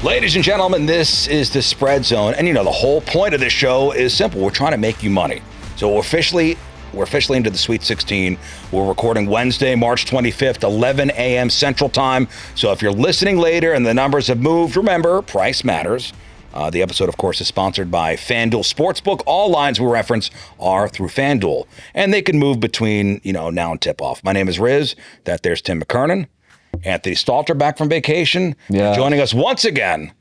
Ladies and gentlemen, this is the Spread Zone. And, the whole point of this show is simple. We're trying to make you money. So we're officially into the Sweet 16. We're recording Wednesday, March 25th, 11 a.m. Central Time. So if you're listening later and the numbers have moved, remember, price matters. The episode, of course, is sponsored by FanDuel Sportsbook. All lines we reference are through FanDuel. And they can move between, now and tip-off. My name is Riz. There's Tim McKernan. Anthony Stalter back from vacation. Yeah. Joining us once again,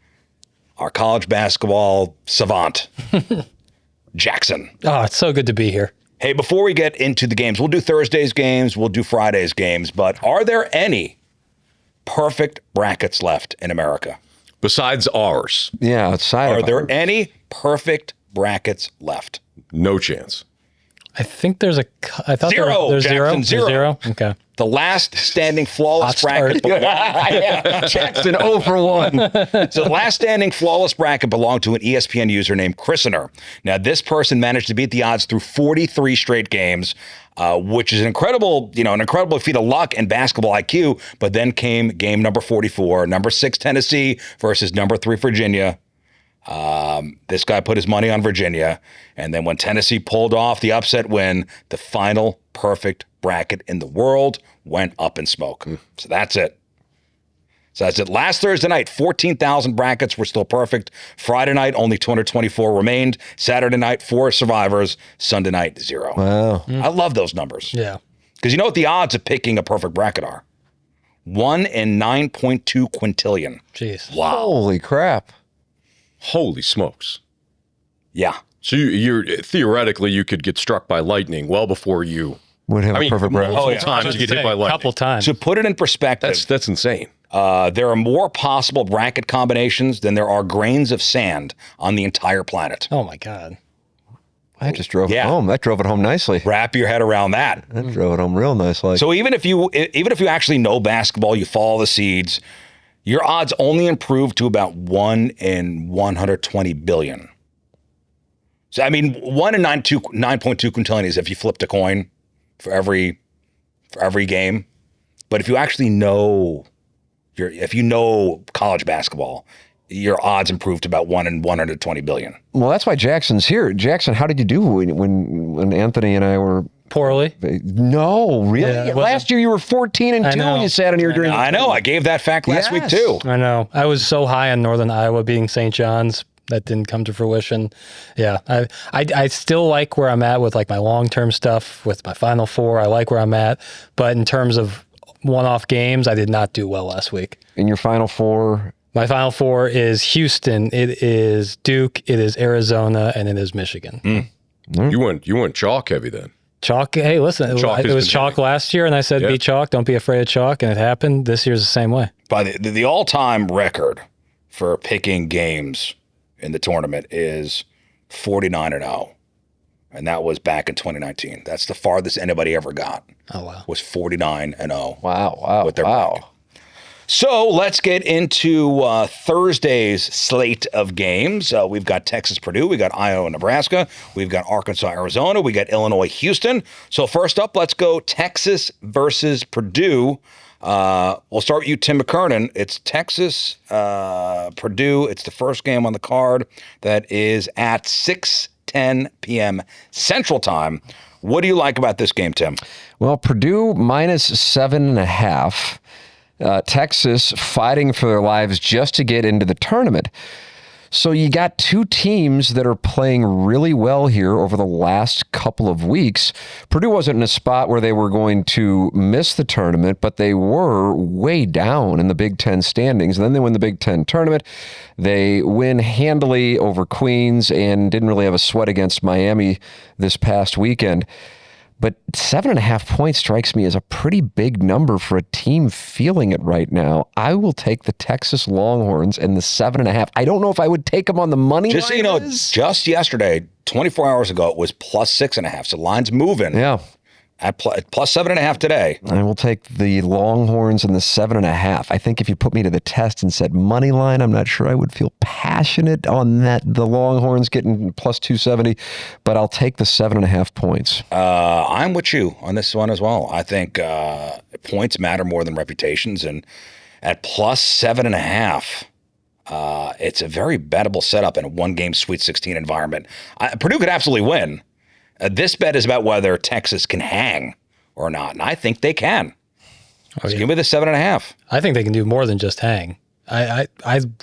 our college basketball savant, Jackson. Oh, it's so good to be here. Hey, before we get into the games, we'll do Thursday's games, we'll do Friday's games, but are there any perfect brackets left in America? Besides ours? Yeah, outside Are of there ours. any perfect brackets left? No chance. I think there's I thought Zero, there's Jackson, zero. zero. There's zero? Okay. The last standing flawless bracket. Jackson 0 for 1. So the last standing flawless bracket belonged to an ESPN user named Christener. Now, this person managed to beat the odds through 43 straight games, which is an incredible feat of luck and basketball IQ. But then came game number 44, number 6 Tennessee versus number 3 Virginia. This guy put his money on Virginia, and then when Tennessee pulled off the upset win, the final perfect bracket in the world went up in smoke. So that's it. Last Thursday night, 14,000 brackets were still perfect. Friday night, only 224 remained. Saturday night, 4 survivors. Sunday night, 0. Wow. I love those numbers. Yeah. Because you know what the odds of picking a perfect bracket are? 1 in 9.2 quintillion. Jeez. Wow. Holy crap. Holy smokes. Yeah. So you're theoretically, you could get struck by lightning well before you. Would have a perfect bracket. Multiple times you get hit by A lightning. couple times. To put it in perspective, That's insane. there are more possible bracket combinations than there are grains of sand on the entire planet. Oh, my God. I just drove Yeah. it home. That drove it home nicely. Wrap your head around that. That drove it home real nicely. So even if you actually know basketball, you follow the seeds, your odds only improve to about 1 in 120 billion. So, 1 in 9.2 quintillion is if you flipped a coin for every game. But if you actually know if you know college basketball, your odds improve to about 1 in 120 billion. Well, that's why Jackson's here. Jackson, how did you do when Anthony and I were... Poorly. No, really? Yeah, Last year you were 14 and 2 know. when you sat in here during... I know. I gave that fact last week Yes. too. I know. I was so high on Northern Iowa being St. John's. That didn't come to fruition. Yeah. I still like where I'm at with like my long-term stuff, with my Final Four. I like where I'm at. But in terms of one-off games, I did not do well last week. In your Final Four... My Final Four is Houston, it is Duke, it is Arizona, and it is Michigan. You went chalk heavy then. Chalk, hey, listen, Chalk it has was been chalk heavy. last year, and I said, Yeah. be chalk, don't be afraid of chalk, and it happened. This year's the same way. By the all-time record for picking games in the tournament is 49-0. And that was back in 2019. That's the farthest anybody ever got. Oh, wow. Was 49-0. Wow. With their bracket. So let's get into Thursday's slate of games. We've got Texas-Purdue. We got Iowa-Nebraska. We've got Arkansas-Arizona. We got Illinois-Houston. So first up, let's go Texas versus Purdue. We'll start with you, Tim McKernan. It's Texas, Purdue. It's the first game on the card that is at 6:10 p.m. Central Time. What do you like about this game, Tim? Well, Purdue minus 7.5. Texas fighting for their lives just to get into the tournament. So you got two teams that are playing really well here over the last couple of weeks. Purdue wasn't in a spot where they were going to miss the tournament, but they were way down in the Big Ten standings. And then they win the Big Ten tournament. They win handily over Queens and didn't really have a sweat against Miami this past weekend. But 7.5 points strikes me as a pretty big number for a team feeling it right now. I will take the Texas Longhorns and the 7.5. I don't know if I would take them on the money Just so you know, just yesterday, 24 hours ago, it was plus 6.5. So line's moving. Yeah. At plus 7.5 today. I will take the Longhorns and the 7.5. I think if you put me to the test and said money line, I'm not sure I would feel passionate on that. The Longhorns getting plus 270, but I'll take the 7.5 points. I'm with you on this one as well. I think points matter more than reputations, and at plus 7.5, It's a very bettable setup in a one-game Sweet 16 environment. Purdue could absolutely win. This bet is about whether Texas can hang or not, and I think they can. So give me the 7.5. I think they can do more than just hang. I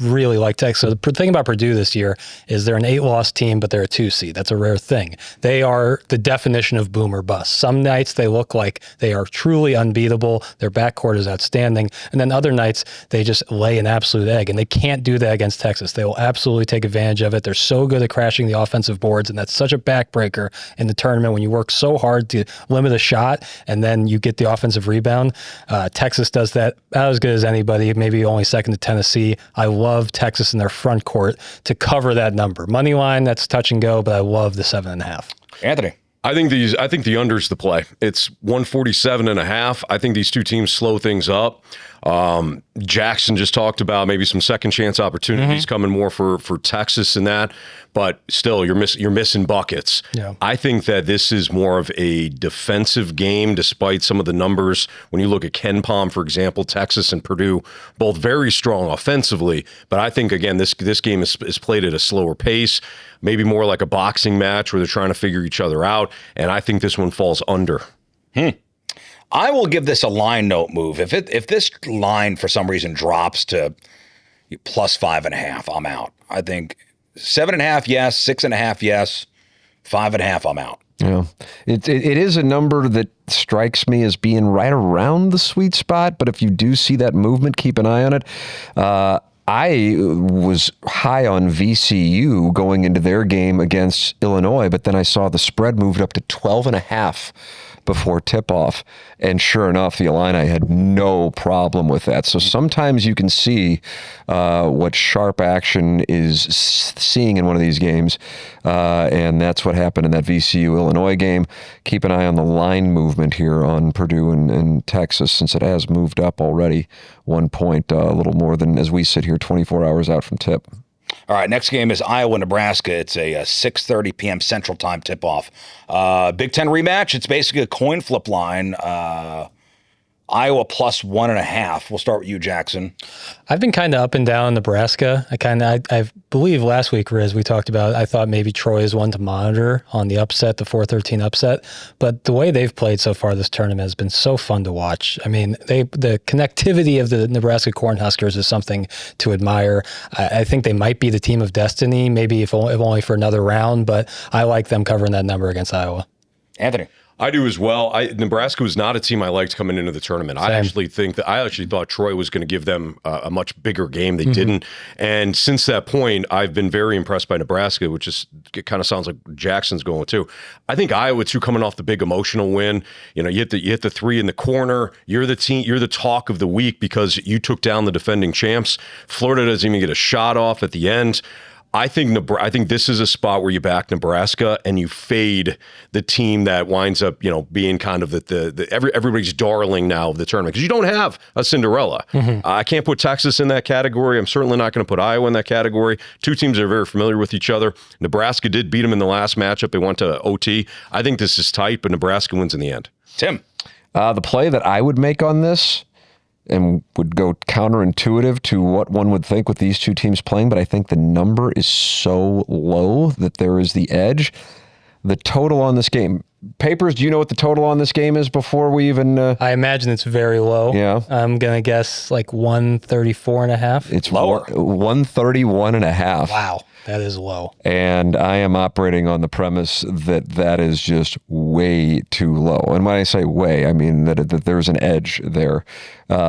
really like Texas. So the thing about Purdue this year is they're an 8-loss team, but they're a 2 seed. That's a rare thing. They are the definition of boom or bust. Some nights they look like they are truly unbeatable. Their backcourt is outstanding. And then other nights they just lay an absolute egg. And they can't do that against Texas. They will absolutely take advantage of it. They're so good at crashing the offensive boards. And that's such a backbreaker in the tournament when you work so hard to limit a shot and then you get the offensive rebound. Texas does that about as good as anybody, maybe only second to Tennessee. I love Texas in their front court to cover that number. Money line, that's touch and go, but I love the 7.5. Anthony. I think the under's the play. It's 147.5. I think these two teams slow things up. Jackson just talked about maybe some second chance opportunities coming more for Texas in that, but still you're missing buckets. Yeah. I think that this is more of a defensive game, despite some of the numbers. When you look at Ken Pom, for example, Texas and Purdue, both very strong offensively, but I think again this game is played at a slower pace, maybe more like a boxing match where they're trying to figure each other out, and I think this one falls under. I will give this a line note move. If this line for some reason drops to plus 5.5, I'm out. I think 7.5, yes. 6.5, yes. 5.5, I'm out. Yeah, it is a number that strikes me as being right around the sweet spot. But if you do see that movement, keep an eye on it. I was high on VCU going into their game against Illinois, but then I saw the spread moved up to 12.5 before tip-off. And sure enough, the Illini had no problem with that. So sometimes you can see what sharp action is seeing in one of these games. And that's what happened in that VCU-Illinois game. Keep an eye on the line movement here on Purdue and Texas, since it has moved up already 1 point, a little more than, as we sit here, 24 hours out from tip. All right, next game is Iowa-Nebraska. It's a 6:30 p.m. Central Time tip-off. Big Ten rematch. It's basically a coin flip line. Iowa plus 1.5. We'll start with you, Jackson. I've been kind of up and down Nebraska. I believe last week, Riz, we talked about, I thought maybe Troy is one to monitor on the upset, the 4-13 upset. But the way they've played so far this tournament has been so fun to watch. I mean, the connectivity of the Nebraska Cornhuskers is something to admire. I think they might be the team of destiny, maybe if only for another round, but I like them covering that number against Iowa. Anthony. I do as well. Nebraska was not a team I liked coming into the tournament. Same. I actually thought Troy was going to give them a much bigger game. They didn't. And since that point, I've been very impressed by Nebraska, which is, it kind of sounds like Jackson's going too. I think Iowa too, coming off the big emotional win. You know, you hit the three in the corner. You're the team. You're the talk of the week because you took down the defending champs. Florida doesn't even get a shot off at the end. I think this is a spot where you back Nebraska and you fade the team that winds up, being kind of everybody's darling now of the tournament, because you don't have a Cinderella. I can't put Texas in that category. I'm certainly not going to put Iowa in that category. Two teams that are very familiar with each other. Nebraska did beat them in the last matchup. They went to OT. I think this is tight, but Nebraska wins in the end. Tim. The play that I would make on this, and would go counterintuitive to what one would think with these two teams playing, but I think the number is so low that there is the edge. The total on this game. Papers, do you know what the total on this game is before we even... I imagine it's very low. Yeah. I'm going to guess like 134.5. It's lower. 131.5. Wow. That is low. And I am operating on the premise that is just way too low. And when I say way, I mean that there's an edge there.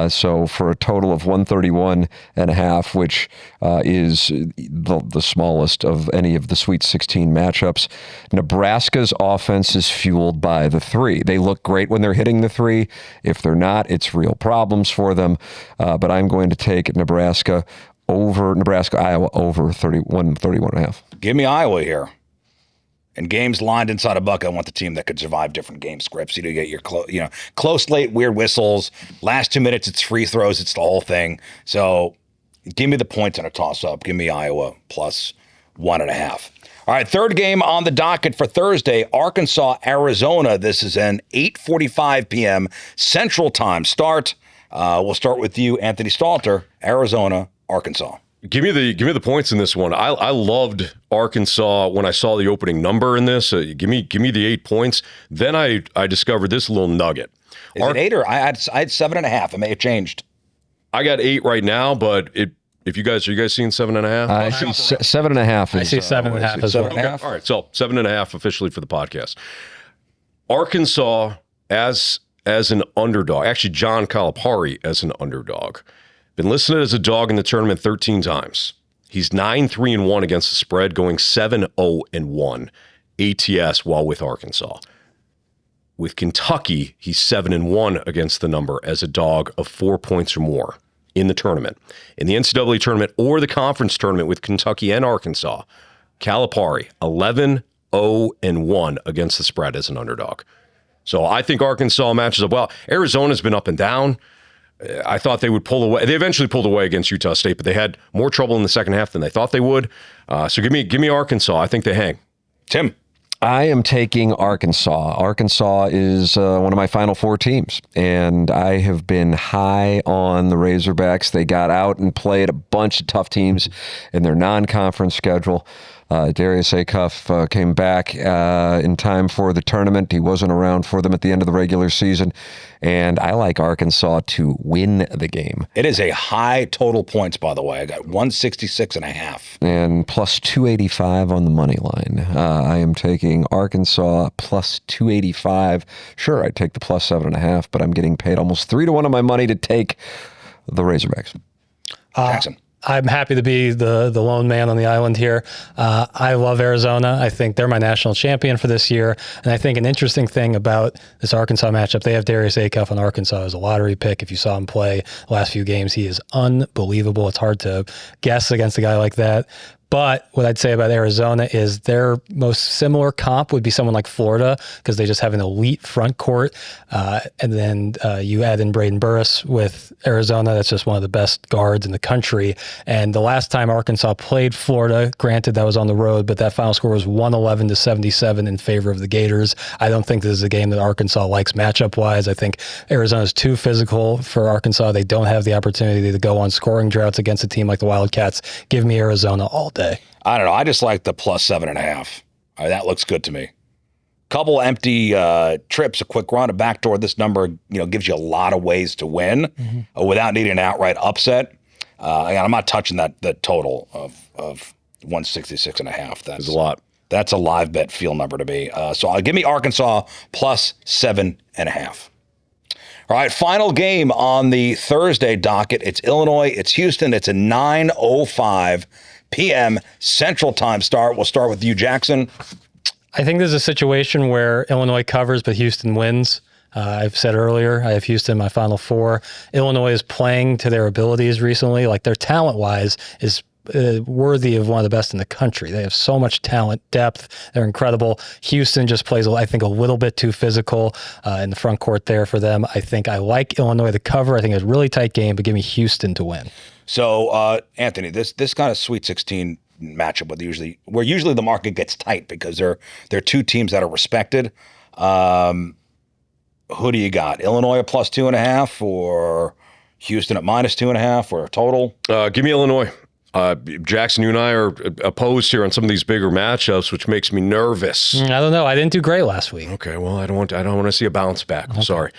So for a total of 131.5, which is the smallest of any of the Sweet 16 matchups, Nebraska's offense is fueled by the three. They look great when they're hitting the three. If they're not, it's real problems for them. But I'm going to take Nebraska, Iowa over 31.5. Give me Iowa here. And games lined inside a bucket, I want the team that could survive different game scripts. You get your close late, weird whistles. Last 2 minutes, it's free throws. It's the whole thing. So give me the points in a toss-up. Give me Iowa plus 1.5. All right, third game on the docket for Thursday, Arkansas, Arizona. This is an 8:45 p.m. Central Time start. We'll start with you, Anthony Stalter, Arizona, Arkansas. Give me the points in this one. I loved Arkansas when I saw the opening number in this. Give me the 8 points. Then I discovered this little nugget. Is it 8 or I had 7.5? It may have changed. I got 8 right now, but if you guys are you guys seeing 7.5? I see 7.5. I see 7.5 as well. Okay. All right, so 7.5 officially for the podcast. Arkansas as an underdog. Actually, John Calipari as an underdog. Been listed as a dog in the tournament 13 times. He's 9-3-1 against the spread, going 7-0-1 ATS while with Arkansas. With Kentucky, he's 7-1 against the number as a dog of 4 points or more in the tournament. In the NCAA tournament or the conference tournament with Kentucky and Arkansas, Calipari 11-0-1 against the spread as an underdog. So I think Arkansas matches up well. Arizona's been up and down. I thought they would pull away. They eventually pulled away against Utah State, but they had more trouble in the second half than they thought they would. So give me Arkansas. I think they hang. Tim. I am taking Arkansas. Arkansas is one of my Final Four teams, and I have been high on the Razorbacks. They got out and played a bunch of tough teams in their non-conference schedule. Darius Acuff came back in time for the tournament. He wasn't around for them at the end of the regular season, and I like Arkansas to win the game. It is a high total points, by the way. I got 166.5. And plus 285 on the money line. I am taking Arkansas plus 285. Sure, I'd take the plus 7.5, but I'm getting paid almost 3-1 on my money to take the Razorbacks. Jackson. I'm happy to be the lone man on the island here. I love Arizona. I think they're my national champion for this year. And I think an interesting thing about this Arkansas matchup, they have Darius Acuff on Arkansas as a lottery pick. If you saw him play the last few games, he is unbelievable. It's hard to guess against a guy like that. But what I'd say about Arizona is their most similar comp would be someone like Florida, because they just have an elite front court. And then you add in Braden Burris with Arizona. That's just one of the best guards in the country. And the last time Arkansas played Florida, granted that was on the road, but that final score was 111-77 in favor of the Gators. I don't think this is a game that Arkansas likes matchup-wise. I think Arizona's too physical for Arkansas. They don't have the opportunity to go on scoring droughts against a team like the Wildcats. Give me Arizona all day. I don't know. I just like the plus 7.5. That looks good to me. Couple empty trips, a quick run, a backdoor. This number, gives you a lot of ways to win without needing an outright upset. And I'm not touching that total of 166.5. That's a lot. That's a live bet feel number to me. So give me Arkansas plus 7.5. All right, final game on the Thursday docket. It's Illinois. It's Houston. It's a 9:05 p.m. Central Time start. We'll start with you, Jackson. I think there's a situation where Illinois covers, but Houston wins. I've said earlier, I have Houston in my Final Four. Illinois is playing to their abilities recently. Like, their talent-wise is worthy of one of the best in the country. They have so much talent, depth. They're incredible. Houston just plays, I think, a little bit too physical in the front court there for them. I think I like Illinois to cover. I think it's a really tight game, but give me Houston to win. So, Anthony, this kind of Sweet 16 matchup where usually the market gets tight because they're two teams that are respected. Who do you got? Illinois at plus 2.5 or Houston at minus 2.5 or total? Give me Illinois. Jackson, you and I are opposed here on some of these bigger matchups, which makes me nervous. I don't know. I didn't do great last week. Okay, well, I don't want to see a bounce back. I'm sorry.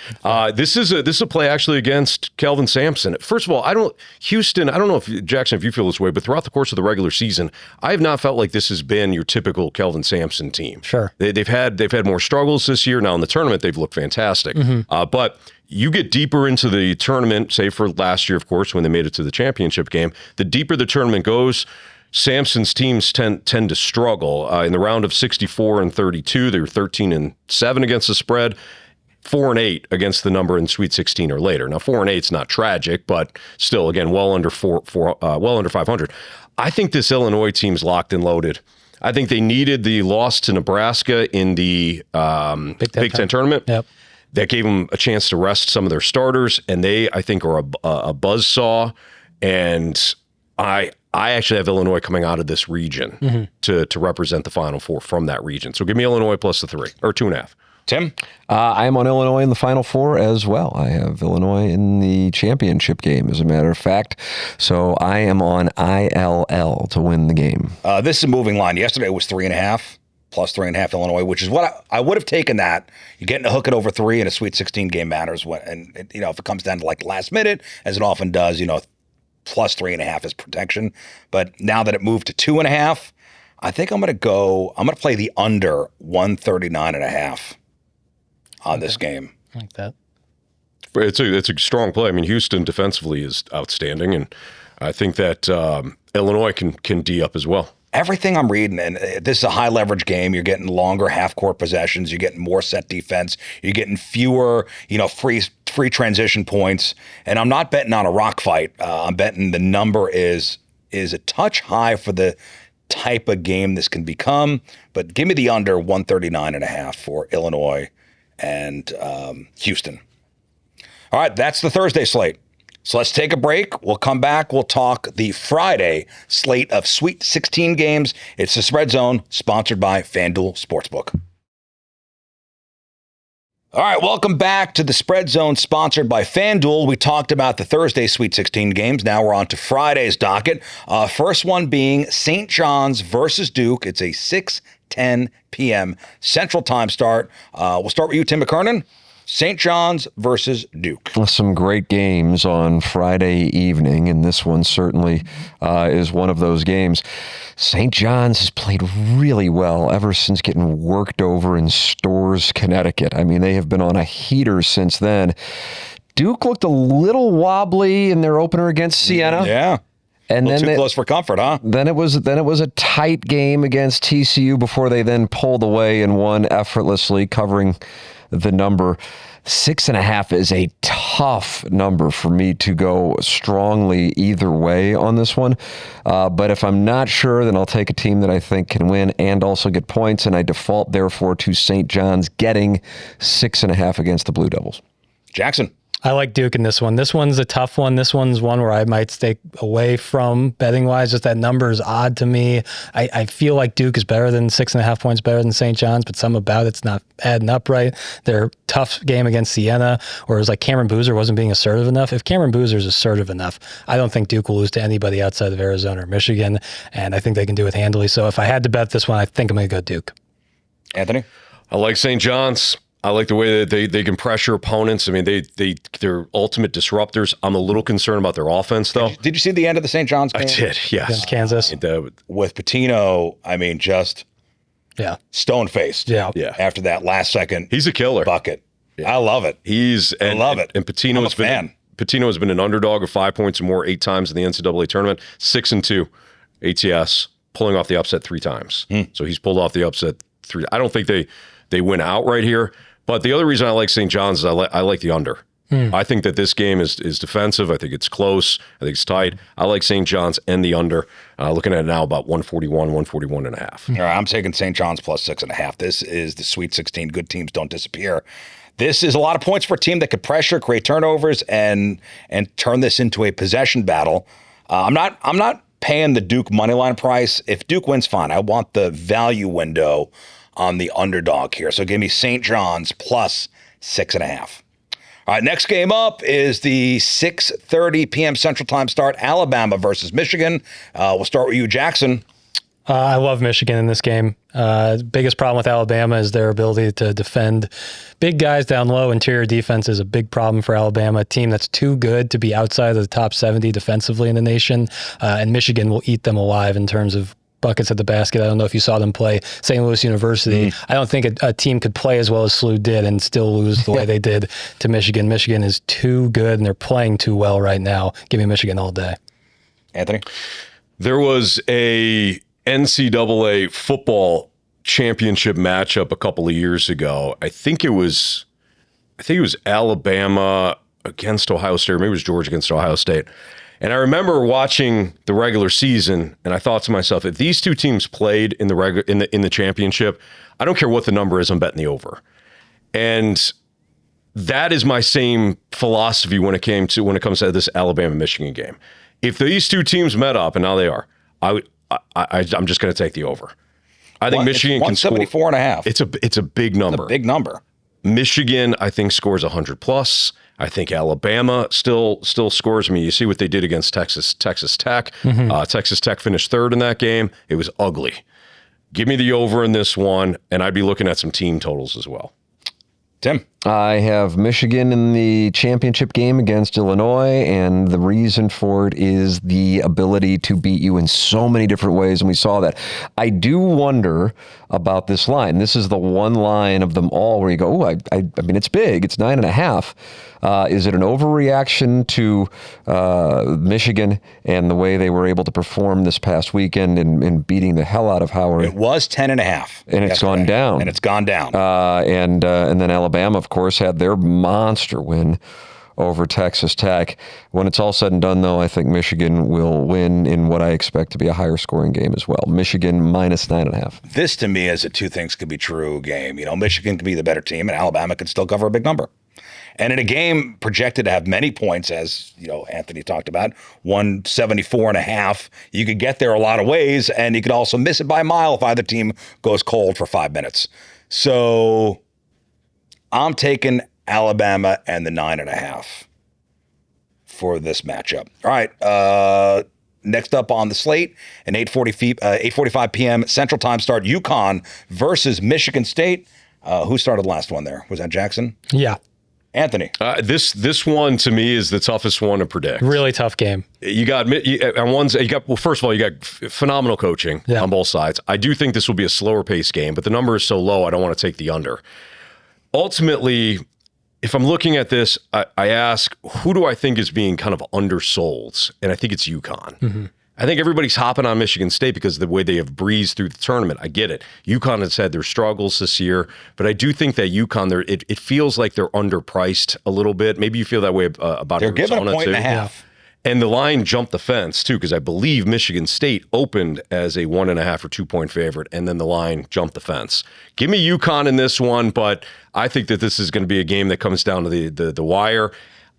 This is a play actually against Kelvin Sampson. First of all, I don't know if Jackson, if you feel this way, but throughout the course of the regular season, I have not felt like this has been your typical Kelvin Sampson team. Sure, they've had more struggles this year. Now in the tournament, they've looked fantastic, but you get deeper into the tournament, say for last year, of course, when they made it to the championship game, the deeper the tournament goes, Sampson's teams tend to struggle. In the round of 64 and 32, they were 13-7 against the spread, 4-8 against the number in Sweet 16 or later. Now, 4-8 is not tragic, but still, again, well under 500. I think this Illinois team's locked and loaded. I think they needed the loss to Nebraska in the Big Ten tournament. Yep. That gave them a chance to rest some of their starters, and they, I think, are a buzzsaw. And I actually have Illinois coming out of this region to represent the Final Four from that region. So give me Illinois plus the 3 or 2.5. Tim? I'm on Illinois in the Final Four as well. I have Illinois in the championship game, as a matter of fact. So I am on ILL to win the game. This is a moving line. Yesterday it was 3.5, plus 3.5 Illinois, which is what I would have taken that. You're getting a hook at over 3 in a Sweet 16 game matters. If it comes down to like last minute, as it often does, plus 3.5 is protection. But now that it moved to 2.5, I think I'm going to play the under 139.5 on this game. I like that. It's a strong play. I mean, Houston defensively is outstanding, and I think that Illinois can D up as well. Everything I'm reading, and this is a high leverage game. You're getting longer half court possessions. You're getting more set defense. You're getting fewer, free transition points. And I'm not betting on a rock fight. I'm betting the number is a touch high for the type of game this can become. But give me the under 139.5 for Illinois and Houston. All right, that's the Thursday slate. So let's take a break. We'll come back. We'll talk the Friday slate of Sweet 16 games. It's the Spread Zone, sponsored by FanDuel Sportsbook. All right, welcome back to the Spread Zone, sponsored by FanDuel. We talked about the Thursday Sweet 16 games. Now we're on to Friday's docket. First one being St. John's versus Duke. It's a 6:10 p.m. Central Time start. We'll start with you, Tim McKernan. St. John's versus Duke. Some great games on Friday evening, and this one certainly is one of those games. St. John's has played really well ever since getting worked over in Storrs, Connecticut. I mean, they have been on a heater since then. Duke looked a little wobbly in their opener against Siena. Yeah. And then too close for comfort, huh? Then it was a tight game against TCU before they then pulled away and won effortlessly, covering the number. 6.5 is a tough number for me to go strongly either way on this one. But if I'm not sure, then I'll take a team that I think can win and also get points, and I default, therefore, to St. John's getting 6.5 against the Blue Devils. Jackson. I like Duke in this one. This one's a tough one. This one's one where I might stay away from betting-wise. Just that number is odd to me. I feel like Duke is better than 6.5 points better than St. John's, but some about it's not adding up right. Their tough game against Siena, where it was like Cameron Boozer wasn't being assertive enough. If Cameron Boozer is assertive enough, I don't think Duke will lose to anybody outside of Arizona or Michigan, and I think they can do it handily. So if I had to bet this one, I think I'm going to go Duke. Anthony? I like St. John's. I like the way that they can pressure opponents. I mean, they're ultimate disruptors. I'm a little concerned about their offense, though. Did you see the end of the St. John's game? I did, yes. Against Kansas. With Patino, I mean, just stone-faced. Yeah. After that last second He's a killer. bucket. Yeah. I love it. I love it. And Patino has been an underdog of 5 points or more 8 times in the NCAA tournament. 6-2 ATS, pulling off the upset 3 times. So he's pulled off the upset 3. I don't think they win outright here. But the other reason I like St. John's is I like the under. I think that this game is defensive. I think it's close. I think it's tight. I like St. John's and the under. Looking at it now, about 141.5. All right, I'm taking St. John's plus 6.5. This is the Sweet 16. Good teams don't disappear. This is a lot of points for a team that could pressure, create turnovers, and turn this into a possession battle. I'm not paying the Duke money line price. If Duke wins, fine. I want the value window on the underdog here. So give me St. John's plus 6.5. All right, next game up is the 6:30 p.m. Central Time start, Alabama versus Michigan. We'll start with you, Jackson. I love Michigan in this game. Biggest problem with Alabama is their ability to defend big guys down low. Interior defense is a big problem for Alabama, a team that's too good to be outside of the top 70 defensively in the nation. And Michigan will eat them alive in terms of buckets at the basket. I don't know if you saw them play St. Louis University. I don't think a team could play as well as SLU did and still lose the way they did to Michigan. Michigan is too good, and they're playing too well right now. Give me Michigan all day. Anthony? There was a NCAA football championship matchup a couple of years ago. I think it was Alabama against Ohio State, or maybe it was Georgia against Ohio State. And I remember watching the regular season, and I thought to myself, if these two teams played in the championship, I don't care what the number is, I'm betting the over. And that is my same philosophy when it comes to this Alabama-Michigan game. If these two teams met up, and now they are, I'm just going to take the over. I think Michigan can score 174.5. It's a big number. It's a big number. Michigan, I think, scores 100 plus. I think Alabama still scores. I mean, you see what they did against Texas Tech. Texas Tech finished third in that game. It was ugly. Give me the over in this one, and I'd be looking at some team totals as well. Tim? I have Michigan in the championship game against Illinois, and the reason for it is the ability to beat you in so many different ways, and we saw that. I do wonder about this line. This is the one line of them all where you go, I mean, it's big. It's 9.5. Is it an overreaction to Michigan and the way they were able to perform this past weekend in beating the hell out of Howard? It was 10.5. And it's gone down. And it's gone down. And then Alabama, of course, had their monster win over Texas Tech. When it's all said and done, though, I think Michigan will win in what I expect to be a higher scoring game as well. Michigan minus 9.5. This, to me, is a two things could be true game. You know, Michigan could be the better team, and Alabama could still cover a big number. And in a game projected to have many points, as you know, Anthony talked about, 174.5, you could get there a lot of ways, and you could also miss it by a mile if either team goes cold for 5 minutes. So I'm taking Alabama and the 9.5 for this matchup. All right. Next up on the slate, an 8:45 p.m. Central Time start, UConn versus Michigan State. Who started the last one there? Was that Jackson? Yeah. Anthony. This one to me is the toughest one to predict. Really tough game. First of all, you got phenomenal coaching on both sides. I do think this will be a slower paced game, but the number is so low, I don't want to take the under. Ultimately, if I'm looking at this, I ask, who do I think is being kind of undersold? And I think it's UConn. Mm-hmm. I think everybody's hopping on Michigan State because of the way they have breezed through the tournament. I get it. UConn has had their struggles this year, but I do think that UConn, it feels like they're underpriced a little bit. Maybe you feel that way about They're Arizona, given a point too. and a half. And the line jumped the fence, too, because I believe Michigan State opened as a 1.5 or 2 point favorite, and then the line jumped the fence. Give me UConn in this one, but I think that this is going to be a game that comes down to the wire.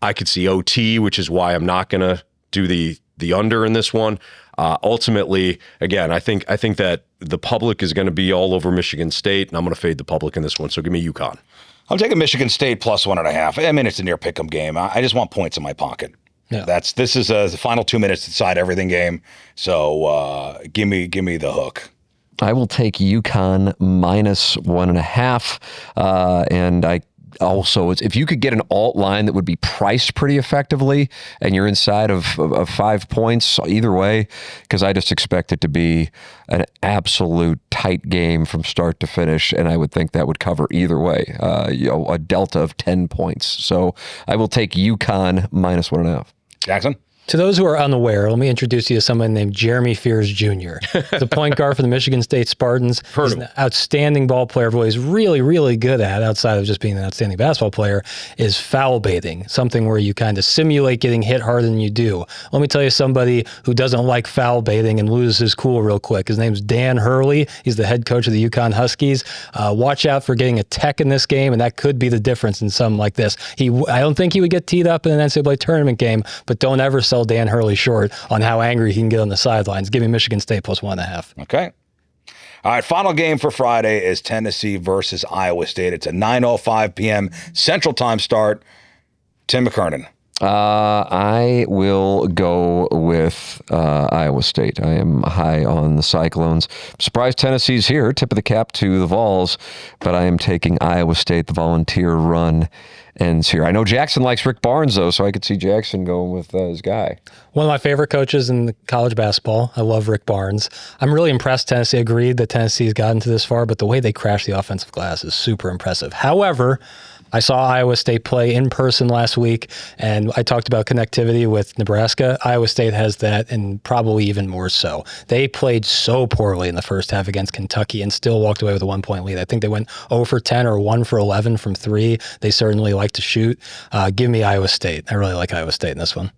I could see OT, which is why I'm not going to do the under in this one. Ultimately, again, I think that the public is going to be all over Michigan State, and I'm going to fade the public in this one. So give me UConn. I'm taking Michigan State plus 1.5. I mean, it's a near pick'em game. I just want points in my pocket. Yeah. This is the final 2 minutes to decide everything game. So give me the hook. I will take UConn minus 1.5, and I also, if you could get an alt line that would be priced pretty effectively and you're inside of 5 points either way, because I just expect it to be an absolute tight game from start to finish, and I would think that would cover either way, a delta of 10 points. So I will take UConn minus 1.5. Jackson? To those who are unaware, let me introduce you to someone named Jeremy Fears Jr. The point guard for the Michigan State Spartans. He's an outstanding ball player, but what he's really, really good at, outside of just being an outstanding basketball player, is foul baiting, something where you kind of simulate getting hit harder than you do. Let me tell you somebody who doesn't like foul baiting and loses his cool real quick. His name's Dan Hurley. He's the head coach of the UConn Huskies. Watch out for getting a tech in this game, and that could be the difference in something like this. I don't think he would get teed up in an NCAA tournament game, but don't ever sell Dan Hurley short on how angry he can get on the sidelines. Give me Michigan State plus 1.5. Okay. All right, final game for Friday is Tennessee versus Iowa State. It's a 9:05 p.m. Central Time start. Tim McKernan. I will go with Iowa State. I am high on the Cyclones. I'm surprised Tennessee's here. Tip of the cap to the Vols, but I am taking Iowa State. The Volunteer run ends here. I know Jackson likes Rick Barnes, though, so I could see Jackson going with his guy. One of my favorite coaches in college basketball. I love Rick Barnes. I'm really impressed. Tennessee agreed that Tennessee's gotten to this far, but the way they crashed the offensive glass is super impressive. However, I saw Iowa State play in person last week, and I talked about connectivity with Nebraska. Iowa State has that, and probably even more so. They played so poorly in the first half against Kentucky and still walked away with a 1 point lead. I think they went 0 for 10 or 1 for 11 from three. They certainly like to shoot. Give me Iowa State. I really like Iowa State in this one.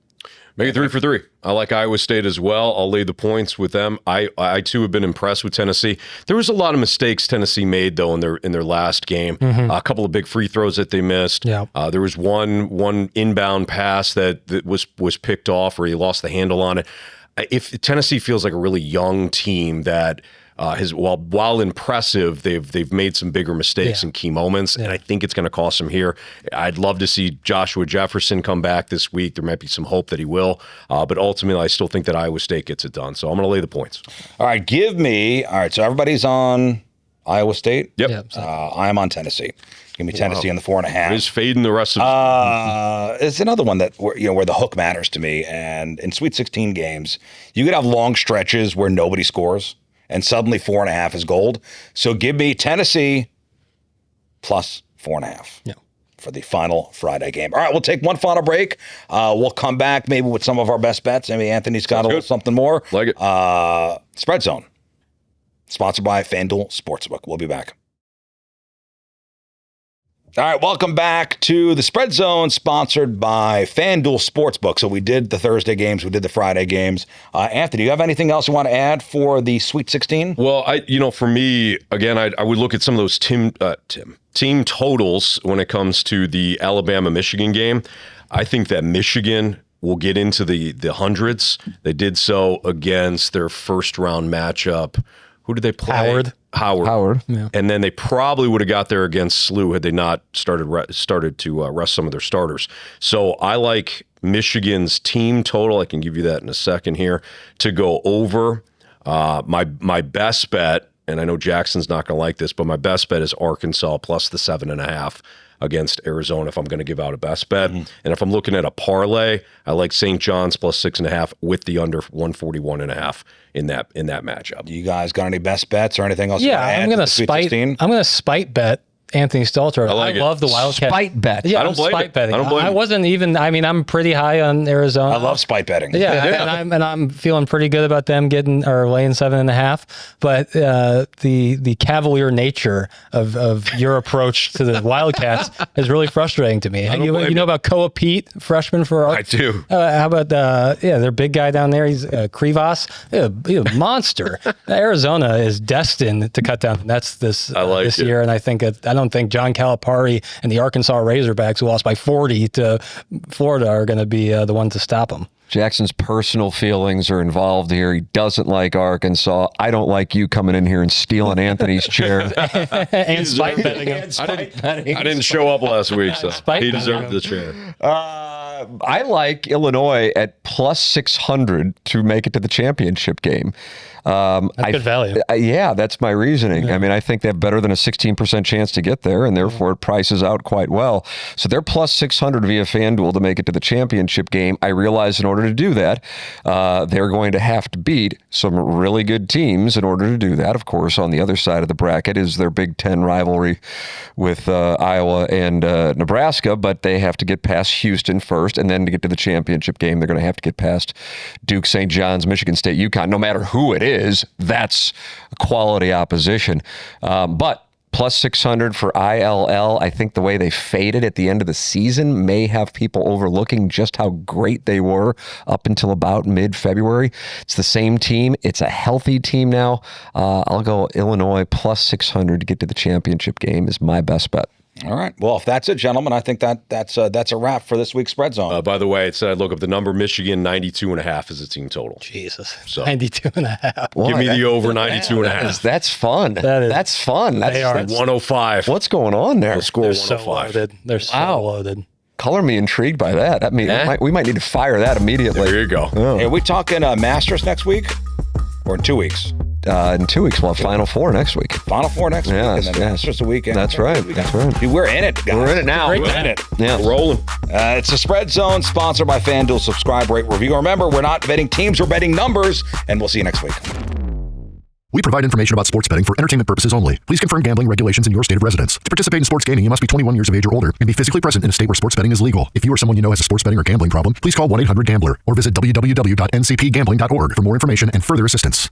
Make it 3 for 3. I like Iowa State as well. I'll lay the points with them. I too have been impressed with Tennessee. There was a lot of mistakes Tennessee made though in their last game. Mm-hmm. A couple of big free throws that they missed. Yeah. There was one inbound pass that was picked off, or he lost the handle on it. If Tennessee feels like a really young team that while impressive, they've made some bigger mistakes in key moments, and I think it's going to cost him here. I'd love to see Joshua Jefferson come back this week. There might be some hope that he will, but ultimately, I still think that Iowa State gets it done. So I'm going to lay the points. All right, so everybody's on Iowa State. Yep. I'm on Tennessee. Give me Tennessee in the 4.5. It is fading the rest of It's another one that where the hook matters to me. And in Sweet 16 games, you could have long stretches where nobody scores, and suddenly 4.5 is gold. So give me Tennessee plus 4.5 for the final Friday game. All right, we'll take one final break. We'll come back maybe with some of our best bets. Maybe Anthony's got a little something more. Like it. Spread Zone, sponsored by FanDuel Sportsbook. We'll be back. All right, welcome back to the Spread Zone, sponsored by FanDuel Sportsbook. So we did the Thursday games, we did the Friday games. Anthony, do you have anything else you want to add for the Sweet 16? Well, for me, again, I would look at some of those team totals when it comes to the Alabama-Michigan game. I think that Michigan will get into the hundreds. They did so against their first-round matchup. Who did they play? Howard. Yeah. And then they probably would have got there against SLU had they not started to rest some of their starters. So I like Michigan's team total. I can give you that in a second here to go over. My best bet, and I know Jackson's not going to like this, but my best bet is Arkansas plus the 7.5 against Arizona if I'm going to give out a best bet. And if I'm looking at a parlay, I like St. John's plus 6.5 with the under 141.5 in that matchup. You guys got any best bets or anything else? Yeah, I'm going to spite bet Anthony Stalter. I love the Wildcat. Spite bet. Yeah, I don't blame spite it. betting. I don't blame I it. wasn't even. I mean, I'm pretty high on Arizona. I love spite betting. Yeah, and I'm feeling pretty good about them getting or laying 7.5. But the cavalier nature of your approach to the Wildcats is really frustrating to me. You know about Koa Pete, freshman for I do. how about their big guy down there? He's Krivas. He's a monster. Arizona is destined to cut down nets this year, and I don't think John Calipari and the Arkansas Razorbacks, who lost by 40 to Florida, are going to be the ones to stop them. Jackson's personal feelings are involved here. He doesn't like Arkansas. I don't like you coming in here and stealing Anthony's chair. And spite betting him. I didn't show up last week, so he deserved the chair. I like Illinois at plus 600 to make it to the championship game. That's good value. Yeah, that's my reasoning. Yeah. I mean, I think they have better than a 16% chance to get there, and therefore it prices out quite well. So they're plus 600 via FanDuel to make it to the championship game. I realize in order to do that, they're going to have to beat some really good teams in order to do that. Of course, on the other side of the bracket is their Big Ten rivalry with Iowa and Nebraska, but they have to get past Houston first, and then to get to the championship game, they're going to have to get past Duke, St. John's, Michigan State, UConn. No matter who it is, that's quality opposition. But plus 600 for ILL, I think the way they faded at the end of the season may have people overlooking just how great they were up until about mid-February. It's the same team. It's a healthy team now. I'll go Illinois plus 600 to get to the championship game is my best bet. All right. Well, if that's it, gentlemen, I think that's a wrap for this week's Spread Zone. By the way, it said I look up the number. Michigan 92.5 is a team total. Jesus. So 92.5. Give me the over 92.5. That's fun. That's fun. They are. 105. What's going on there? The score They're 105. so loaded. They're so loaded. Color me intrigued by that. I mean, we might need to fire that immediately. There you go. Oh. Hey, are we talking Masters next week or in 2 weeks? In 2 weeks, we'll have Final Four next week. Final Four next week, and then Masters a weekend. That's right. That's right. Dude, we're in it, guys. We're in it now. We're in it. Yeah. We're rolling. It's a Spread Zone, sponsored by FanDuel. Subscribe, rate, review. Remember, we're not betting teams, we're betting numbers, and we'll see you next week. We provide information about sports betting for entertainment purposes only. Please confirm gambling regulations in your state of residence. To participate in sports gaming, you must be 21 years of age or older and be physically present in a state where sports betting is legal. If you or someone you know has a sports betting or gambling problem, please call 1-800-GAMBLER or visit www.ncpgambling.org for more information and further assistance.